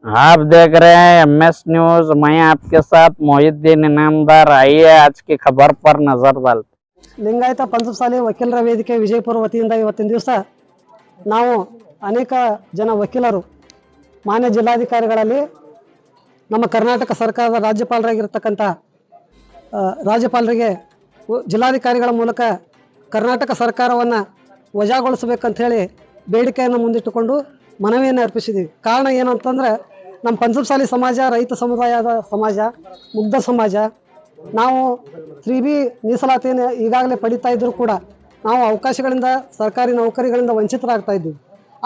आप देख रहे हैं MS न्यूज। मैं आपके साथ मोहिद्दीन इनामदार। आइए आज की खबर पर नजर डालते। ಲಿಂಗಾಯತ ಪಂಚಮಸಾಲಿ ವಕೀಲರ ವೇದಿಕೆ ವಿಜಯಪುರ ವತಿಯಿಂದ ಇವತ್ತಿನ ದಿವಸ ನಾವು ಅನೇಕ ಜನ ವಕೀಲರು ಮಾನ್ಯ ಜಿಲ್ಲಾಧಿಕಾರಿಗಳಲ್ಲಿ ನಮ್ಮ ಕರ್ನಾಟಕ ಸರ್ಕಾರದ ರಾಜ್ಯಪಾಲರಾಗಿರತಕ್ಕಂಥ ರಾಜ್ಯಪಾಲರಿಗೆ ಜಿಲ್ಲಾಧಿಕಾರಿಗಳ ಮೂಲಕ ಕರ್ನಾಟಕ ಸರ್ಕಾರವನ್ನು ವಜಾಗೊಳಿಸಬೇಕಂತ ಹೇಳಿ ಬೇಡಿಕೆಯನ್ನು ಮುಂದಿಟ್ಟುಕೊಂಡು ಮನವಿಯನ್ನು ಅರ್ಪಿಸಿದ್ದೀವಿ. ಕಾರಣ ಏನು ಅಂತಂದರೆ ನಮ್ಮ ಪಂಚಮಸಾಲಿ ಸಮಾಜ ರೈತ ಸಮುದಾಯದ ಸಮಾಜ, ಮುಗ್ಧ ಸಮಾಜ. ನಾವು 3B ಮೀಸಲಾತಿಯನ್ನು ಈಗಾಗಲೇ ಪಡಿತಾ ಇದ್ದರೂ ಕೂಡ ನಾವು ಅವಕಾಶಗಳಿಂದ ಸರ್ಕಾರಿ ನೌಕರಿಗಳಿಂದ ವಂಚಿತರಾಗ್ತಾ ಇದ್ದೀವಿ.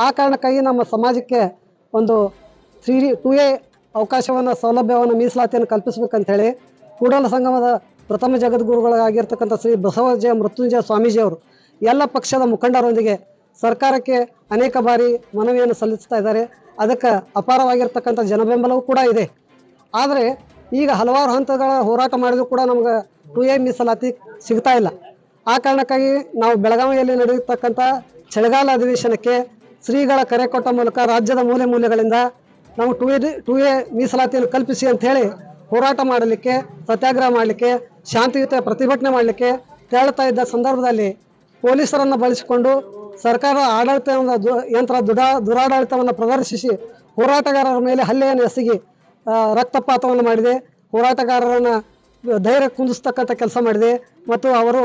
ಆ ಕಾರಣಕ್ಕಾಗಿ ನಮ್ಮ ಸಮಾಜಕ್ಕೆ ಒಂದು 2A ಅವಕಾಶವನ್ನು ಸೌಲಭ್ಯವನ್ನು ಮೀಸಲಾತಿಯನ್ನು ಕಲ್ಪಿಸಬೇಕಂತೇಳಿ ಕೂಡಲ ಸಂಗಮದ ಪ್ರಥಮ ಜಗದ್ಗುರುಗಳಾಗಿರ್ತಕ್ಕಂಥ ಶ್ರೀ ಬಸವಜಯ ಮೃತ್ಯುಂಜಯ ಸ್ವಾಮೀಜಿಯವರು ಎಲ್ಲ ಪಕ್ಷದ ಮುಖಂಡರೊಂದಿಗೆ ಸರ್ಕಾರಕ್ಕೆ ಅನೇಕ ಬಾರಿ ಮನವಿಯನ್ನು ಸಲ್ಲಿಸ್ತಾ ಇದ್ದಾರೆ. ಅದಕ್ಕೆ ಅಪಾರವಾಗಿರ್ತಕ್ಕಂಥ ಜನಬೆಂಬಲವೂ ಕೂಡ ಇದೆ. ಆದರೆ ಈಗ ಹಲವಾರು ಹಂತಗಳ ಹೋರಾಟ ಮಾಡಿದರೂ ಕೂಡ ನಮ್ಗೆ 2A ಮೀಸಲಾತಿ ಸಿಗ್ತಾ ಇಲ್ಲ. ಆ ಕಾರಣಕ್ಕಾಗಿ ನಾವು ಬೆಳಗಾವಿಯಲ್ಲಿ ನಡೆಯತಕ್ಕಂಥ ಚಳಿಗಾಲ ಅಧಿವೇಶನಕ್ಕೆ ಶ್ರೀಗಳ ಕರೆ ಕೊಟ್ಟ ಮೂಲಕ ರಾಜ್ಯದ ಮೂಲೆ ಮೂಲೆಗಳಿಂದ ನಾವು 2A ಮೀಸಲಾತಿಯನ್ನು ಕಲ್ಪಿಸಿ ಅಂಥೇಳಿ ಹೋರಾಟ ಮಾಡಲಿಕ್ಕೆ, ಸತ್ಯಾಗ್ರಹ ಮಾಡಲಿಕ್ಕೆ, ಶಾಂತಿಯುತ ಪ್ರತಿಭಟನೆ ಮಾಡಲಿಕ್ಕೆ ತೆರಳುತ್ತಾ ಇದ್ದ ಸಂದರ್ಭದಲ್ಲಿ ಪೊಲೀಸರನ್ನು ಬಳಸಿಕೊಂಡು ಸರ್ಕಾರ ಆಡಳಿತ ಯಂತ್ರ ದುರಾಡಳಿತವನ್ನು ಪ್ರದರ್ಶಿಸಿ ಹೋರಾಟಗಾರರ ಮೇಲೆ ಹಲ್ಲೆಯನ್ನು ಎಸಗಿ ರಕ್ತಪಾತವನ್ನು ಮಾಡಿದೆ. ಹೋರಾಟಗಾರರನ್ನು ಧೈರ್ಯ ಕುಂದಿಸ್ತಕ್ಕಂಥ ಕೆಲಸ ಮಾಡಿದೆ ಮತ್ತು ಅವರು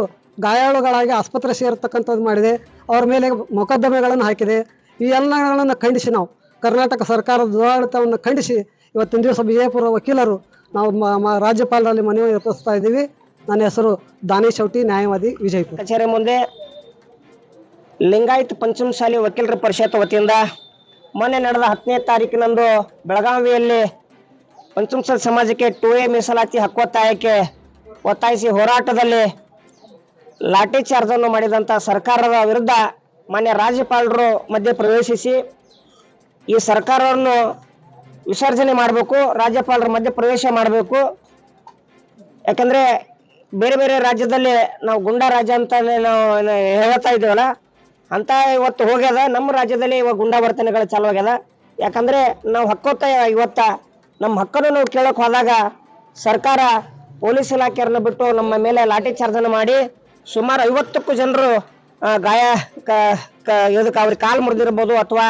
ಗಾಯಾಳುಗಳಾಗಿ ಆಸ್ಪತ್ರೆ ಸೇರತಕ್ಕಂಥದ್ದು ಮಾಡಿದೆ. ಅವರ ಮೇಲೆ ಮೊಕದ್ದಮೆಗಳನ್ನು ಹಾಕಿದೆ. ಈ ಎಲ್ಲಗಳನ್ನು ಖಂಡಿಸಿ ನಾವು ಕರ್ನಾಟಕ ಸರ್ಕಾರದ ದುರಾಡಳಿತವನ್ನು ಖಂಡಿಸಿ ಇವತ್ತಿನ ದಿವಸ ವಿಜಯಪುರ ವಕೀಲರು ನಾವು ರಾಜ್ಯಪಾಲರಲ್ಲಿ ಮನವಿ ಅರ್ಪಿಸ್ತಾ ಇದ್ದೀವಿ. ನನ್ನ ಹೆಸರು ದಾನೇಶ್ ಶೌಟಿ, ನ್ಯಾಯವಾದಿ, ವಿಜಯಪುರ. ಕಚೇರಿ ಮುಂದೆ ಲಿಂಗಾಯತ ಪಂಚಮಸಾಲಿ ವಕೀಲರ ಪರಿಷತ್ ವತಿಯಿಂದ ಮೊನ್ನೆ ನಡೆದ 10ನೇ ತಾರೀಕಿನಂದು ಬೆಳಗಾವಿಯಲ್ಲಿ ಪಂಚಮಸಾಲಿ ಸಮಾಜಕ್ಕೆ 2A ಮೀಸಲಾತಿ ಹಕ್ಕೊತ್ತಾಯಕ್ಕೆ ಒತ್ತಾಯಿಸಿ ಹೋರಾಟದಲ್ಲಿ ಲಾಠಿ ಚಾರ್ಜ್ ಅನ್ನು ಮಾಡಿದಂಥ ಸರ್ಕಾರದ ವಿರುದ್ಧ ಮಾನ್ಯ ರಾಜ್ಯಪಾಲರು ಮಧ್ಯೆ ಪ್ರವೇಶಿಸಿ ಈ ಸರ್ಕಾರವನ್ನು ವಿಸರ್ಜನೆ ಮಾಡಬೇಕು, ರಾಜ್ಯಪಾಲರ ಮಧ್ಯೆ ಪ್ರವೇಶ ಮಾಡಬೇಕು. ಯಾಕಂದ್ರೆ ಬೇರೆ ಬೇರೆ ರಾಜ್ಯದಲ್ಲಿ ನಾವು ಗುಂಡಾ ರಾಜ್ಯ ಅಂತ ನಾವು ಹೇಳ್ತಾ ಇದ್ದೇವಲ್ಲ, ಅಂತ ಇವತ್ತು ಹೋಗ್ಯದ. ನಮ್ಮ ರಾಜ್ಯದಲ್ಲಿ ಇವಾಗ ಗುಂಡಾ ವರ್ತನೆಗಳು ಚಾಲು ಆಗ್ಯದ. ಯಾಕಂದ್ರೆ ನಾವು ಹಕ್ಕೊತ್ತಾಯ ಇವತ್ತ ನಮ್ಮ ಹಕ್ಕನ್ನು ನಾವು ಕೇಳೋಕೆ ಹೋದಾಗ ಸರ್ಕಾರ ಪೊಲೀಸ್ ಇಲಾಖೆಯರನ್ನು ಬಿಟ್ಟು ನಮ್ಮ ಮೇಲೆ ಲಾಠಿ ಚಾರ್ಜನ್ನು ಮಾಡಿ ಸುಮಾರು 50ಕ್ಕೂ ಜನರು ಗಾಯ ಇದಕ್ಕೆ ಅವ್ರಿಗೆ ಕಾಲು ಮುರಿದಿರ್ಬೋದು, ಅಥವಾ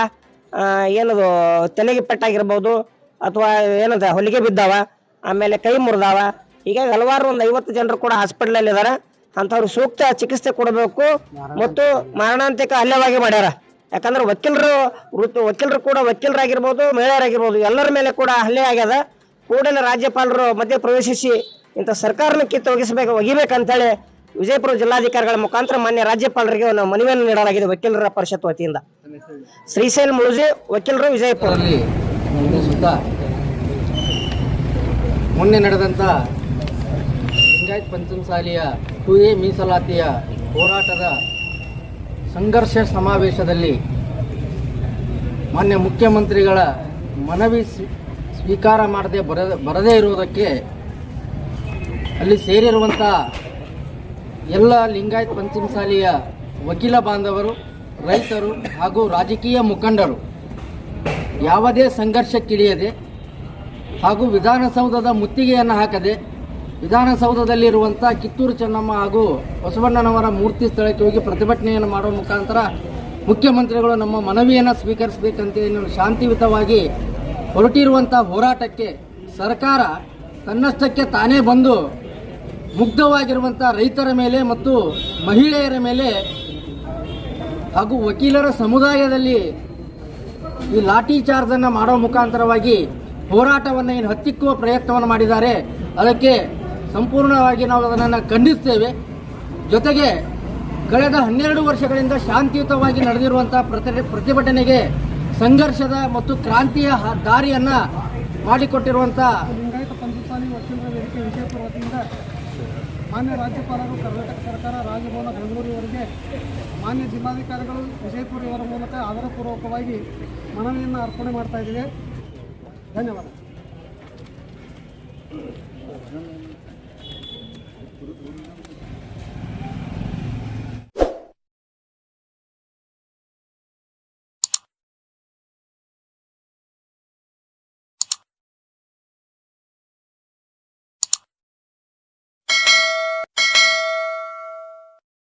ಏನದು ತಲೆಗೆ ಪೆಟ್ಟಾಗಿರ್ಬೋದು, ಅಥವಾ ಏನದ ಹೊಲಿಗೆ ಬಿದ್ದಾವ, ಆಮೇಲೆ ಕೈ ಮುರಿದಾವ. ಹೀಗಾಗಿ ಹಲವಾರು ಒಂದು 50 ಜನರು ಕೂಡ ಹಾಸ್ಪಿಟಲಲ್ಲಿ ಇದ್ದಾರೆ. ಅಂಥವ್ರು ಸೂಕ್ತ ಚಿಕಿತ್ಸೆ ಕೊಡಬೇಕು ಮತ್ತು ಮಾರಣಾಂತಿಕ ಹಲ್ಲೆವಾಗಿ ಮಾಡ್ಯಾರ. ಯಾಕಂದ್ರೆ ವಕೀಲರು ಕೂಡ ವಕೀಲರಾಗಿರ್ಬೋದು, ಮಹಿಳೆಯರಾಗಿರ್ಬೋದು, ಎಲ್ಲರ ಮೇಲೆ ಕೂಡ ಹಲ್ಲೆ ಆಗ್ಯದ. ಕೂಡಲೇ ರಾಜ್ಯಪಾಲರು ಮಧ್ಯೆ ಪ್ರವೇಶಿಸಿ ಇಂಥ ಸರ್ಕಾರನ ಒಗಿಬೇಕಂತೇಳಿ ವಿಜಯಪುರ ಜಿಲ್ಲಾಧಿಕಾರಿಗಳ ಮುಖಾಂತರ ಮಾನ್ಯ ರಾಜ್ಯಪಾಲರಿಗೆ ಒಂದು ಮನವಿಯನ್ನು ನೀಡಲಾಗಿದೆ ವಕೀಲರ ಪರಿಷತ್ ವತಿಯಿಂದ. ಶ್ರೀಶೈಲ್ ಮುಳುಜಿ, ವಕೀಲರು, ವಿಜಯಪುರ. ಮೊನ್ನೆ ನಡೆದಂಥ ಲಿಂಗಾಯತ ಪಂಚಮಸಾಲಿಯ 2A ಮೀಸಲಾತಿಯ ಹೋರಾಟದ ಸಂಘರ್ಷ ಸಮಾವೇಶದಲ್ಲಿ ಮಾನ್ಯ ಮುಖ್ಯಮಂತ್ರಿಗಳ ಮನವಿ ಸ್ವೀಕಾರ ಮಾಡದೆ ಬರದೇ ಇರುವುದಕ್ಕೆ ಅಲ್ಲಿ ಸೇರಿರುವಂಥ ಎಲ್ಲ ಲಿಂಗಾಯತ ಪಂಚಮಸಾಲಿಯ ವಕೀಲ ಬಾಂಧವರು, ರೈತರು ಹಾಗೂ ರಾಜಕೀಯ ಮುಖಂಡರು ಯಾವುದೇ ಸಂಘರ್ಷಕ್ಕಿಳಿಯದೆ ಹಾಗೂ ವಿಧಾನಸೌಧದ ಮುತ್ತಿಗೆಯನ್ನು ಹಾಕದೆ ವಿಧಾನಸೌಧದಲ್ಲಿರುವಂಥ ಕಿತ್ತೂರು ಚೆನ್ನಮ್ಮ ಹಾಗೂ ಬಸವಣ್ಣನವರ ಮೂರ್ತಿ ಸ್ಥಳಕ್ಕೆ ಹೋಗಿ ಪ್ರತಿಭಟನೆಯನ್ನು ಮಾಡುವ ಮುಖಾಂತರ ಮುಖ್ಯಮಂತ್ರಿಗಳು ನಮ್ಮ ಮನವಿಯನ್ನು ಸ್ವೀಕರಿಸಬೇಕಂತ ಶಾಂತಿಯುತವಾಗಿ ಹೊರಟಿರುವಂಥ ಹೋರಾಟಕ್ಕೆ ಸರ್ಕಾರ ತನ್ನಷ್ಟಕ್ಕೆ ತಾನೇ ಬಂದು ಮುಗ್ಧವಾಗಿರುವಂಥ ರೈತರ ಮೇಲೆ ಮತ್ತು ಮಹಿಳೆಯರ ಮೇಲೆ ಹಾಗೂ ವಕೀಲರ ಸಮುದಾಯದಲ್ಲಿ ಈ ಲಾಠಿ ಚಾರ್ಜನ್ನು ಮಾಡೋ ಮುಖಾಂತರವಾಗಿ ಹೋರಾಟವನ್ನು ಏನು ಹತ್ತಿಕ್ಕುವ ಪ್ರಯತ್ನವನ್ನು ಮಾಡಿದ್ದಾರೆ. ಅದಕ್ಕೆ ಸಂಪೂರ್ಣವಾಗಿ ನಾವು ಅದನ್ನು ಖಂಡಿಸ್ತೇವೆ. ಜೊತೆಗೆ ಕಳೆದ 12 ವರ್ಷಗಳಿಂದ ಶಾಂತಿಯುತವಾಗಿ ನಡೆದಿರುವಂಥ ಪ್ರತಿಭಟನೆಗೆ ಸಂಘರ್ಷದ ಮತ್ತು ಕ್ರಾಂತಿಯ ದಾರಿಯನ್ನು ಮಾಡಿಕೊಟ್ಟಿರುವಂಥ ಲಿಂಗಾಯತ ಪಂಚಮಸಾಲಿ ವಕೀಲರ ವೇದಿಕೆ ವಿಜಯಪುರ ವತಿಯಿಂದ ಮಾನ್ಯ ರಾಜ್ಯಪಾಲರು, ಕರ್ನಾಟಕ ಸರ್ಕಾರ, ರಾಜಭವನ ಬೆಂಗಳೂರಿವರೆಗೆ ಮಾನ್ಯ ಜಿಲ್ಲಾಧಿಕಾರಿಗಳು ವಿಜಯಪುರ ಇವರ ಮೂಲಕ ಆದರಪೂರ್ವಕವಾಗಿ ಮನವಿಯನ್ನು ಅರ್ಪಣೆ ಮಾಡ್ತಾ ಇದ್ದೀವಿ. ಧನ್ಯವಾದ.